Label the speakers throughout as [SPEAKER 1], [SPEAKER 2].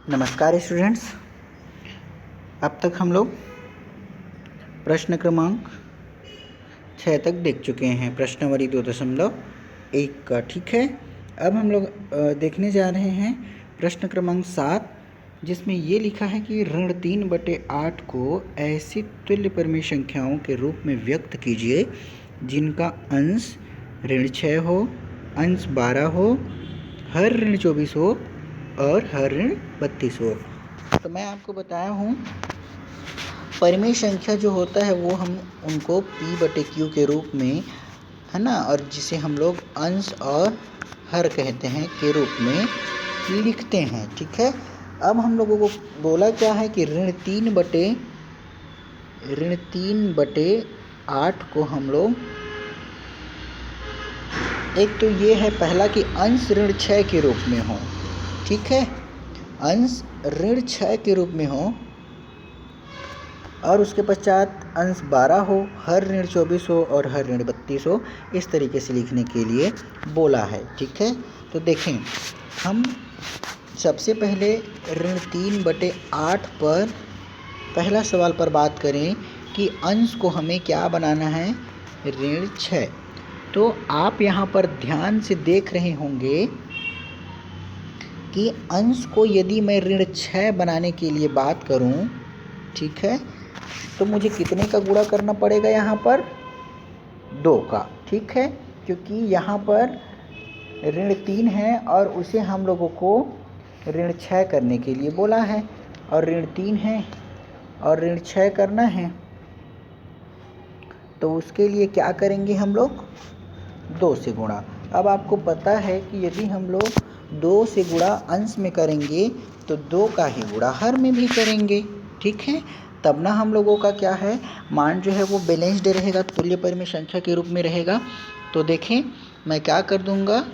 [SPEAKER 1] नमस्कार स्टूडेंट्स। अब तक हम लोग प्रश्न क्रमांक 6 तक देख चुके हैं, प्रश्नावली 2.1 का। ठीक है, अब हम लोग देखने जा रहे हैं प्रश्न क्रमांक 7, जिसमें ये लिखा है कि ऋण 3/8 को ऐसी तुल्य परिमेय संख्याओं के रूप में व्यक्त कीजिए जिनका अंश ऋण 6 हो, अंश 12 हो, हर ऋण 24 हो और हर ऋण 32 हो। तो मैं आपको बताया हूँ, परिमेय संख्या जो होता है वो हम उनको P/Q के रूप में, है ना, और जिसे हम लोग अंश और हर कहते हैं के रूप में लिखते हैं। ठीक है, अब हम लोगों को बोला क्या है कि ऋण 3/8 को हम लोग, एक तो ये है पहला कि अंश ऋण 6 के रूप में हो। ठीक है, अंश ऋण 6 के रूप में हो और उसके पश्चात अंश 12 हो, हर ऋण 24 हो और हर ऋण 32 हो, इस तरीके से लिखने के लिए बोला है। ठीक है, तो देखें, हम सबसे पहले ऋण 3/8 पर पहला सवाल पर बात करें कि अंश को हमें क्या बनाना है, ऋण 6। तो आप यहाँ पर ध्यान से देख रहे होंगे कि अंश को यदि मैं ऋण 6 बनाने के लिए बात करूं, ठीक है, तो मुझे कितने का गुणा करना पड़ेगा, यहाँ पर 2 का। ठीक है, क्योंकि यहाँ पर ऋण 3 है और उसे हम लोगों को ऋण 6 करने के लिए बोला है, और ऋण 3 है और ऋण 6 करना है, तो उसके लिए क्या करेंगे हम लोग, 2 से गुणा। अब आपको पता है कि यदि हम लोग 2 से गुणा अंश में करेंगे तो 2 का ही गुणा हर में भी करेंगे। ठीक है, तब ना हम लोगों का क्या है, मान जो है वो बैलेंस्ड रहेगा, तुल्य परिमेय संख्या के रूप में रहेगा। तो देखें, मैं क्या कर दूंगा,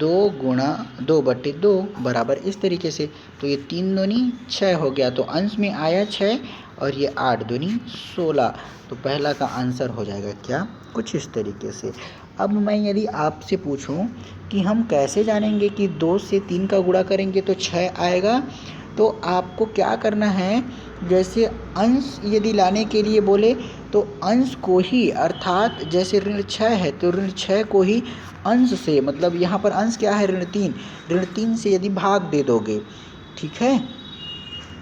[SPEAKER 1] 2 गुणा 2/2 बराबर इस तरीके से। तो ये 3 दूनी 6 हो गया, तो अंश में आया 6 और ये 8 दूनी 16। तो पहला का आंसर हो जाएगा क्या, कुछ इस तरीके से। अब मैं यदि आपसे पूछूं कि हम कैसे जानेंगे कि 2 से 3 का गुणा करेंगे तो 6 आएगा, तो आपको क्या करना है, जैसे अंश यदि लाने के लिए बोले तो अंश को ही, अर्थात जैसे ऋण 6 है तो ऋण 6 को ही अंश से, मतलब यहाँ पर अंश क्या है, ऋण 3 से यदि भाग दे दोगे, ठीक है,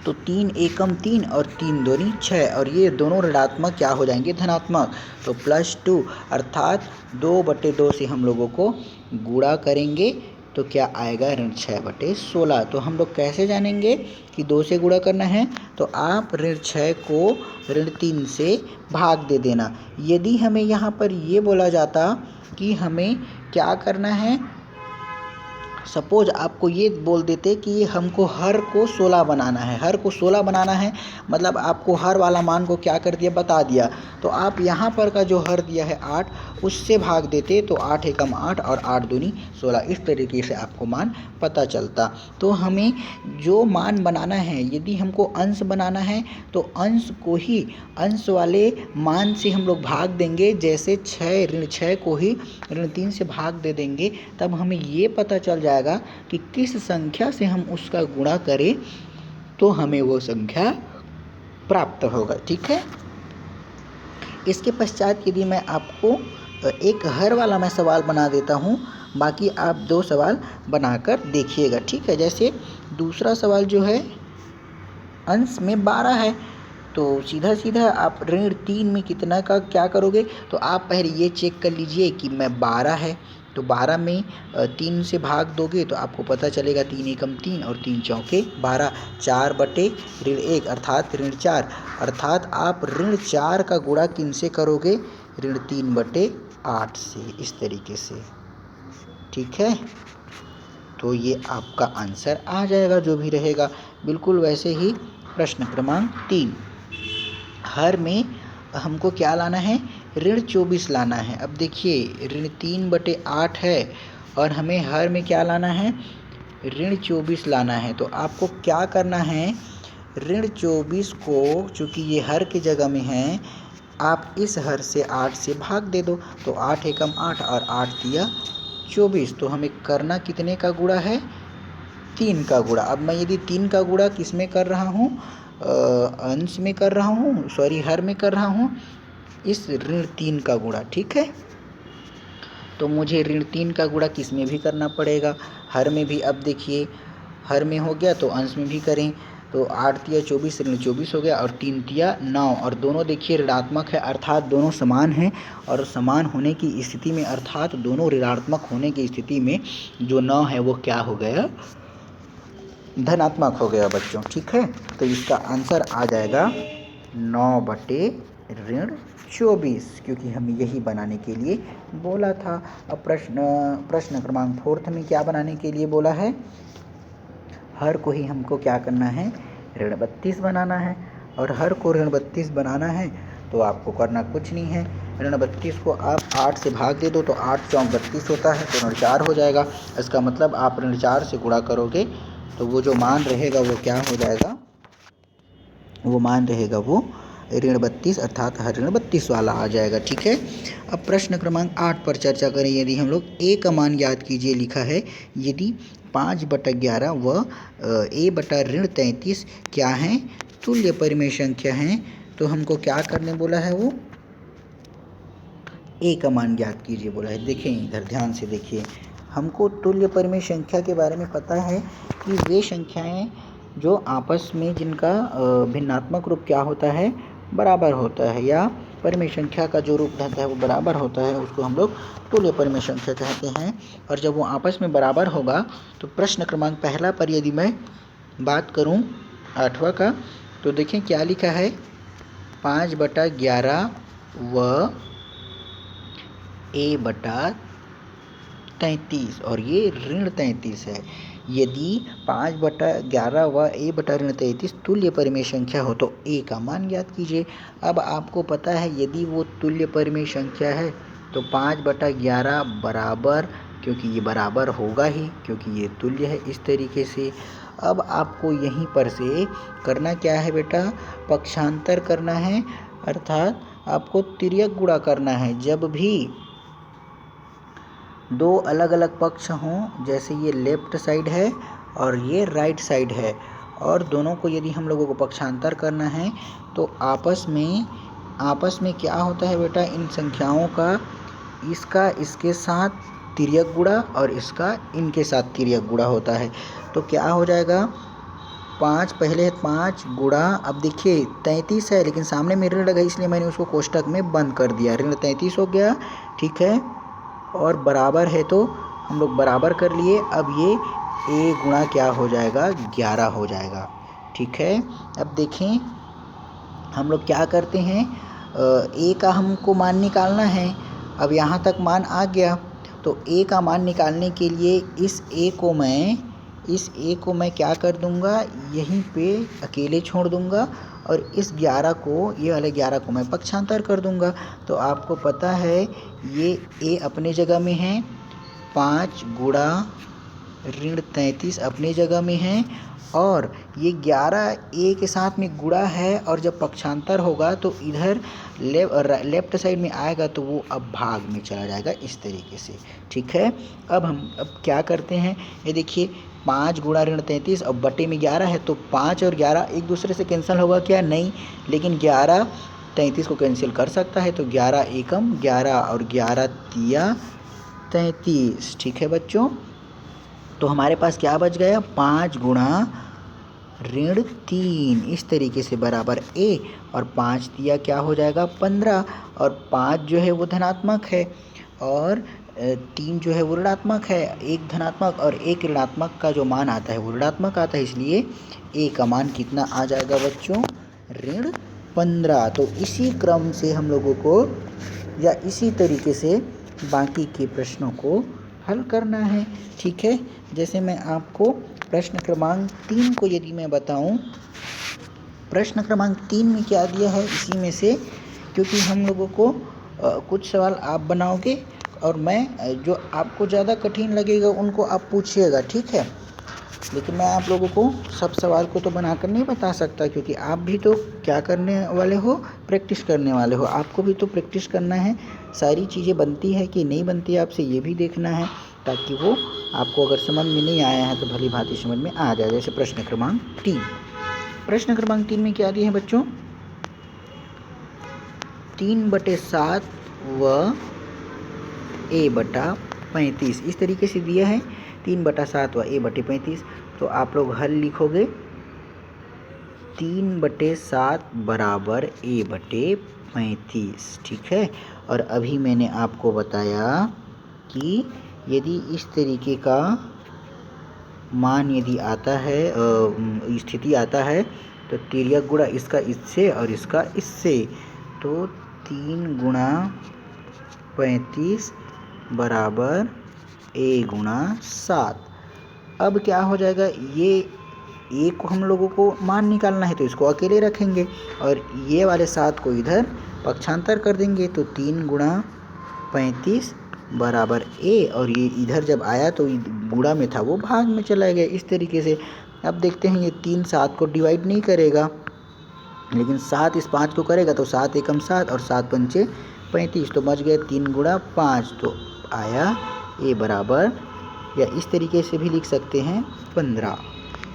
[SPEAKER 1] तो 3 एकम 3 और 3 दूनी 6, और ये दोनों ऋणात्मक क्या हो जाएंगे, धनात्मक। तो +2, अर्थात 2/2 से हम लोगों को गुणा करेंगे तो क्या आएगा, ऋण 6/16। तो हम लोग कैसे जानेंगे कि 2 से गुणा करना है, तो आप ऋण 6 को ऋण 3 से भाग दे देना। यदि हमें यहाँ पर ये बोला जाता कि हमें क्या करना है, सपोज आपको ये बोल देते कि हमको हर को 16 बनाना है, हर को 16 बनाना है, मतलब आपको हर वाला मान को क्या कर दिया, बता दिया, तो आप यहाँ पर का जो हर दिया है 8, उससे भाग देते, तो 8 एकम 8 और 8 दूनी 16, इस तरीके से आपको मान पता चलता। तो हमें जो मान बनाना है, यदि हमको अंश बनाना है तो अंश को ही अंश वाले मान से हम लोग भाग देंगे, जैसे ऋण 6 को ही ऋण 3 से भाग दे देंगे, तब हमें ये पता चल जाएगा कि किस संख्या से हम उसका गुणा करें तो हमें वो संख्या प्राप्त होगा। ठीक है, इसके पश्चात यदि मैं आपको एक हर वाला मैं सवाल बना देता हूँ, बाकी आप 2 सवाल बनाकर देखिएगा। ठीक है, जैसे दूसरा सवाल जो है, अंश में 12 है, तो सीधा सीधा आप ऋण 3 में कितना का क्या करोगे, तो आप पहले ये चेक कर लीजिए कि मैं 12 है, तो 12 में 3 से भाग दोगे तो आपको पता चलेगा 3 एकम 3 और 3 चौके 12, 4/1 अर्थात ऋण 4, अर्थात आप ऋण 4 का गुणा किन से करोगे, ऋण 3/8 से, इस तरीके से। ठीक है, तो ये आपका आंसर आ जाएगा जो भी रहेगा। बिल्कुल वैसे ही प्रश्न क्रमांक 3, हर में हमको क्या लाना है, ऋण 24 लाना है। अब देखिए, ऋण 3/8 है और हमें हर में क्या लाना है, ऋण 24 लाना है। तो आपको क्या करना है, ऋण 24 को, चूँकि ये हर की जगह में है, आप इस हर से 8 से भाग दे दो, तो 8 एकम 8 और 8 दिया 24। तो हमें करना कितने का गुणा है, 3 का गुणा। अब मैं यदि 3 का गुणा किस में कर रहा हूँ, अंश में कर रहा हूँ, सॉरी हर में कर रहा हूँ, इस ऋण 3 का गुणा। ठीक है, तो मुझे ऋण 3 का गुणा किस में भी करना पड़ेगा, हर में भी। अब देखिए हर में हो गया तो अंश में भी करें, तो 8 तिया 24 ऋण 24 हो गया और 3 तिया 9, और दोनों देखिए ऋणात्मक है, अर्थात दोनों समान हैं। और समान होने की स्थिति में, अर्थात दोनों ऋणात्मक होने की स्थिति में जो 9 है वो क्या हो गया, धनात्मक हो गया बच्चों। ठीक है, तो इसका आंसर आ जाएगा 9 बटे ऋण 24, क्योंकि हमें यही बनाने के लिए बोला था। अब प्रश्न क्रमांक 4 में क्या बनाने के लिए बोला है, हर को ही हमको क्या करना है, ऋण 32 बनाना है। और हर को ऋण 32 बनाना है तो आपको करना कुछ नहीं है, ऋण 32 को आप 8 से भाग दे दो तो 8 चौक 32 होता है, तो ऋण 4 हो जाएगा। इसका मतलब आप ऋण 4 से गुणा करोगे तो वो जो मान रहेगा वो क्या हो जाएगा, वो मान रहेगा वो ऋण 32 अर्थात हर ऋण 32 वाला आ जाएगा। ठीक है, अब प्रश्न क्रमांक 8 पर चर्चा करें। यदि हम लोग ए का मान याद कीजिए, लिखा है यदि 5/11 व ए बटा ऋण 33 क्या हैं, तुल्य परिमेय संख्या हैं, तो हमको क्या करने बोला है, वो ए का मान ज्ञात कीजिए बोला है। देखें इधर ध्यान से देखिए, हमको तुल्य परिमेय संख्या के बारे में पता है कि वे संख्याएं जो आपस में जिनका भिन्नात्मक रूप क्या होता है, बराबर होता है, या परिमेय संख्या का जो रूप रहता है वो बराबर होता है, उसको हम लोग तुल्य परिमेय संख्या कहते हैं। और जब वो आपस में बराबर होगा तो प्रश्न क्रमांक पहला पर यदि मैं बात करूं 8वां का, तो देखें क्या लिखा है, 5/11 व ए बटा 33, और ये ऋण 33 है। यदि 5/11 व ए बटा ऋण 33 तुल्य परिमेय संख्या हो तो ए का मान ज्ञात कीजिए। अब आपको पता है यदि वो तुल्य परिमेय संख्या है तो 5/11 बराबर, क्योंकि ये बराबर होगा ही क्योंकि ये तुल्य है, इस तरीके से। अब आपको यहीं पर से करना क्या है बेटा, पक्षांतर करना है, अर्थात आपको तिर्यक गुणा करना है। जब भी दो अलग अलग पक्ष हों, जैसे ये लेफ्ट साइड है और ये राइट साइड है, और दोनों को यदि हम लोगों को पक्षांतर करना है तो आपस में क्या होता है बेटा, इन संख्याओं का इसका इसके साथ तिर्यक गुणा और इसका इनके साथ तिर्यक गुणा होता है। तो क्या हो जाएगा, 5 पहले 5 गुणा, अब देखिए 33 है लेकिन सामने में ऋण लगा इसलिए मैंने उसको कोष्टक में बंद कर दिया, ऋण 33 हो गया। ठीक है, और बराबर है तो हम लोग बराबर कर लिए। अब ये ए गुणा क्या हो जाएगा, 11 हो जाएगा। ठीक है, अब देखें हम लोग क्या करते हैं, ए का हमको मान निकालना है। अब यहाँ तक मान आ गया तो ए का मान निकालने के लिए इस ए को मैं क्या कर दूंगा, यहीं पे अकेले छोड़ दूंगा, और इस 11 को, ये वाले 11 को मैं पक्षांतर कर दूंगा। तो आपको पता है ये ए अपने जगह में है, 5 गुणा ऋण 33 अपने जगह में है, और ये 11 ए के साथ में गुणा है, और जब पक्षांतर होगा तो इधर लेफ्ट साइड में आएगा तो वो अब भाग में चला जाएगा, इस तरीके से। ठीक है, अब क्या करते हैं, ये देखिए 5 गुणा ऋण 33 और बटे में 11 है, तो 5 और 11 एक दूसरे से कैंसिल होगा क्या, नहीं, लेकिन 11 33 को कैंसिल कर सकता है, तो 11 एकम 11 और 11 तिया 33। ठीक है बच्चों, तो हमारे पास क्या बच गया, 5 गुणा ऋण 3 इस तरीके से बराबर ए, और 5 तिया क्या हो जाएगा 15, और 5 जो है वो धनात्मक है और 3 जो है वो ऋणात्मक है। एक धनात्मक और एक ऋणात्मक का जो मान आता है वो ऋणात्मक आता है, इसलिए ए का मान कितना आ जाएगा बच्चों, ऋण 15। तो इसी क्रम से हम लोगों को, या इसी तरीके से बाकी के प्रश्नों को हल करना है। ठीक है, जैसे मैं आपको प्रश्न क्रमांक 3 को यदि मैं बताऊं, प्रश्न क्रमांक 3 में क्या दिया है इसी में से, क्योंकि हम लोगों को कुछ सवाल आप बनाओगे और मैं जो आपको ज़्यादा कठिन लगेगा उनको आप पूछिएगा। ठीक है, लेकिन मैं आप लोगों को सब सवाल को तो बनाकर नहीं बता सकता, क्योंकि आप भी तो क्या करने वाले हो, प्रैक्टिस करने वाले हो, आपको भी तो प्रैक्टिस करना है। सारी चीज़ें बनती है कि नहीं बनती है आपसे ये भी देखना है। ताकि वो आपको अगर समझ में नहीं आया है तो भली भांति समझ में आ जाए। जैसे प्रश्न क्रमांक 3। प्रश्न क्रमांक 3 में क्या दिया है बच्चों? 3/7 व a/35 इस तरीके से दिया है। 3/7 व a/35। तो आप लोग हल लिखोगे 3/7 बराबर a/35, ठीक है। और अभी मैंने आपको बताया कि यदि इस तरीके का मान यदि आता है, स्थिति आता है, तो तिर्यक गुणा इसका इससे और इसका इससे, तो 3 गुणा 35 बराबर a गुणा 7। अब क्या हो जाएगा, ये ए को हम लोगों को मान निकालना है तो इसको अकेले रखेंगे और ये वाले 7 को इधर पक्षांतर कर देंगे। तो 3 गुणा 35 बराबर ए, और ये इधर जब आया तो गुणा में था वो भाग में चला गया इस तरीके से। अब देखते हैं, ये 3 7 को डिवाइड नहीं करेगा, लेकिन 7 इस 5 को करेगा। तो 7 एकम 7 और 7 पंचे 35, तो बच गया 3 गुणा 5, तो आया ए बराबर, या इस तरीके से भी लिख सकते हैं 15,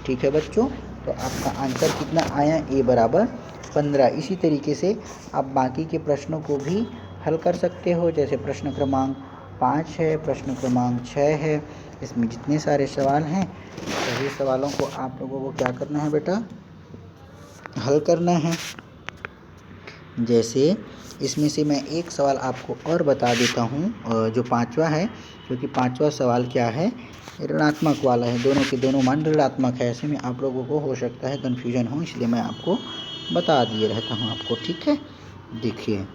[SPEAKER 1] ठीक है बच्चों। तो आपका आंसर कितना आया? ए बराबर 15। इसी तरीके से आप बाकी के प्रश्नों को भी हल कर सकते हो। जैसे प्रश्न क्रमांक 5 है, प्रश्न क्रमांक 6 है, इसमें जितने सारे सवाल हैं सभी सवालों को आप लोगों को क्या करना है बेटा? हल करना है। जैसे इसमें से मैं एक सवाल आपको और बता देता हूँ, जो 5वां है, क्योंकि 5वां सवाल क्या है? ऋणात्मक वाला है। दोनों के दोनों मान ऋणात्मक है। ऐसे में आप लोगों को हो सकता है कन्फ्यूजन हो, इसलिए मैं आपको बता दिए रहता हूँ आपको, ठीक है। देखिए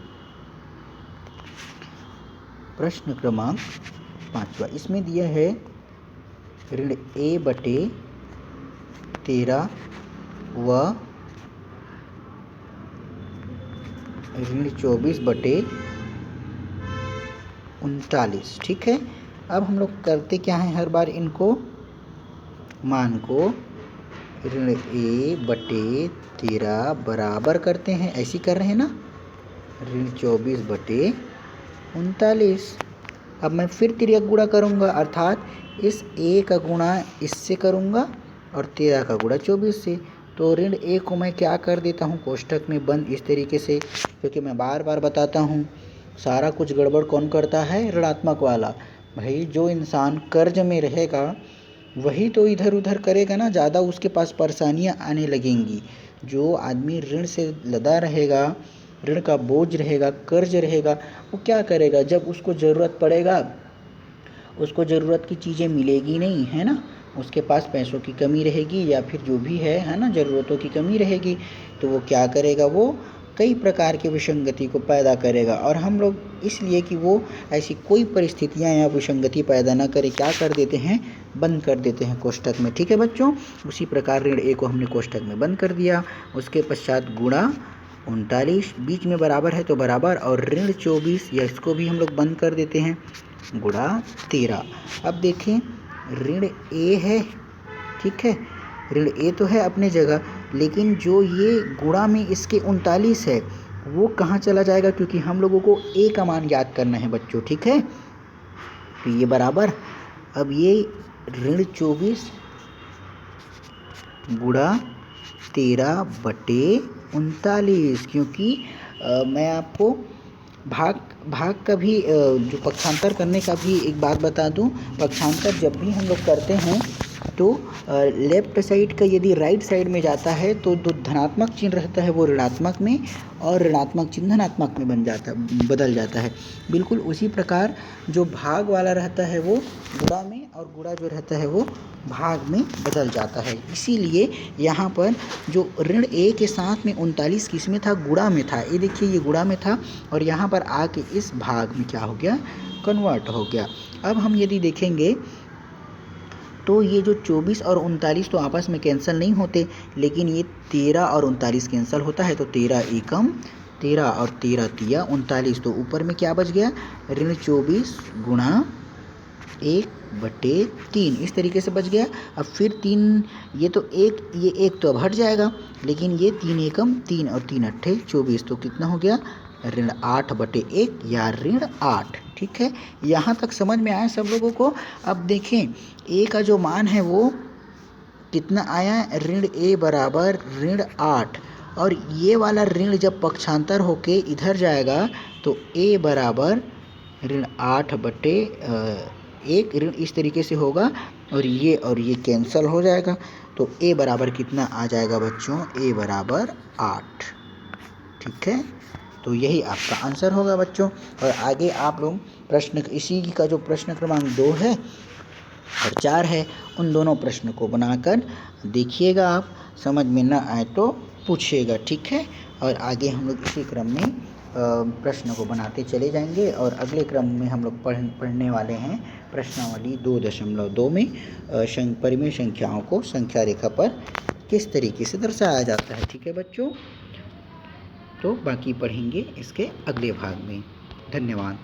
[SPEAKER 1] प्रश्न क्रमांक 5वां, इसमें दिया है ऋण a/13 व ऋण 24/39, ठीक है। अब हम लोग करते क्या हैं, हर बार इनको मान को ऋण a/13 बराबर करते हैं, ऐसी कर रहे हैं ना, ऋण 24/39। अब मैं फिर तिर्यक गुणा करूँगा, अर्थात इस a का गुणा इससे करूँगा और 13 का गुणा 24 से। तो ऋण a को मैं क्या कर देता हूँ, कोष्ठक में बंद इस तरीके से, क्योंकि मैं बार बार बताता हूँ सारा कुछ गड़बड़ कौन करता है? ऋणात्मक वाला। भाई जो इंसान कर्ज में रहेगा वही तो इधर उधर करेगा ना, ज़्यादा उसके पास परेशानियाँ आने लगेंगी। जो आदमी ऋण से लदा रहेगा, ऋण का बोझ रहेगा, कर्ज रहेगा, वो क्या करेगा? जब उसको ज़रूरत पड़ेगा, उसको ज़रूरत की चीज़ें मिलेगी नहीं, है ना, उसके पास पैसों की कमी रहेगी या फिर जो भी है ना, ज़रूरतों की कमी रहेगी, तो वो क्या करेगा? वो कई प्रकार की विसंगति को पैदा करेगा। और हम लोग इसलिए कि वो ऐसी कोई परिस्थितियाँ या विसंगति पैदा ना करे, क्या कर देते हैं? बंद कर देते हैं कोष्ठक में, ठीक है बच्चों। उसी प्रकार ऋण ए को हमने कोष्ठक में बंद कर दिया। उसके पश्चात गुणा 39, बीच में बराबर है तो बराबर, और ऋण 24 या इसको भी हम लोग बंद कर देते हैं, गुणा 13। अब देखें ऋण ए है, ठीक है, ऋण ए तो है अपने जगह, लेकिन जो ये गुणा में इसके 39 है वो कहाँ चला जाएगा? क्योंकि हम लोगों को ए का मान याद करना है बच्चों, ठीक है। तो ये बराबर, अब ये ऋण 24 गुणा 13/39, क्योंकि मैं आपको भाग का भी जो पक्षांतर करने का भी एक बात बता दूं। पक्षांतर जब भी हम लोग करते हैं तो लेफ्ट साइड का यदि राइट साइड में जाता है तो जो धनात्मक चिन्ह रहता है वो ऋणात्मक में, और ऋणात्मक चिन्ह धनात्मक में बदल जाता है। बिल्कुल उसी प्रकार जो भाग वाला रहता है वो गुणा में, और गुणा जो रहता है वो भाग में बदल जाता है। इसीलिए यहाँ पर जो ऋण ए के साथ में 39 किसमें था? गुणा में था। ये देखिए ये गुणा में था और यहाँ पर आके इस भाग में क्या हो गया? कन्वर्ट हो गया। अब हम यदि देखेंगे तो ये जो 24 और 39 तो आपस में कैंसिल नहीं होते, लेकिन ये 13 और 39 कैंसिल होता है। तो 13 एकम 13 और 13 तिया 39, तो ऊपर में क्या बच गया? ऋण 24 गुणा 1/3, इस तरीके से बच गया। अब फिर 3, ये तो एक तो अब हट जाएगा, लेकिन ये 3 एकम 3 और 3 अट्ठे 24, तो कितना हो गया? ऋण 8/1 या ऋण 8। ठीक है, यहाँ तक समझ में आया सब लोगों को। अब देखें ए का जो मान है वो कितना आया, ऋण ए बराबर ऋण 8, और ये वाला ऋण जब पक्षांतर होके इधर जाएगा तो ए बराबर ऋण 8/1 ऋण इस तरीके से होगा, और ये कैंसिल हो जाएगा। तो ए बराबर कितना आ जाएगा बच्चों, ए बराबर 8। ठीक है, तो यही आपका आंसर होगा बच्चों। और आगे आप लोग प्रश्न इसी का जो प्रश्न क्रमांक 2 है और 4 है, उन दोनों प्रश्न को बनाकर देखिएगा आप, समझ में ना आए तो पूछिएगा। ठीक है, और आगे हम लोग इसी क्रम में प्रश्न को बनाते चले जाएंगे, और अगले क्रम में हम लोग पढ़ने वाले हैं प्रश्नावली 2.2 में परिमेय संख्याओं को संख्या रेखा पर किस तरीके से दर्शाया जाता है। ठीक है बच्चों, तो बाकी पढ़ेंगे इसके अगले भाग में। धन्यवाद।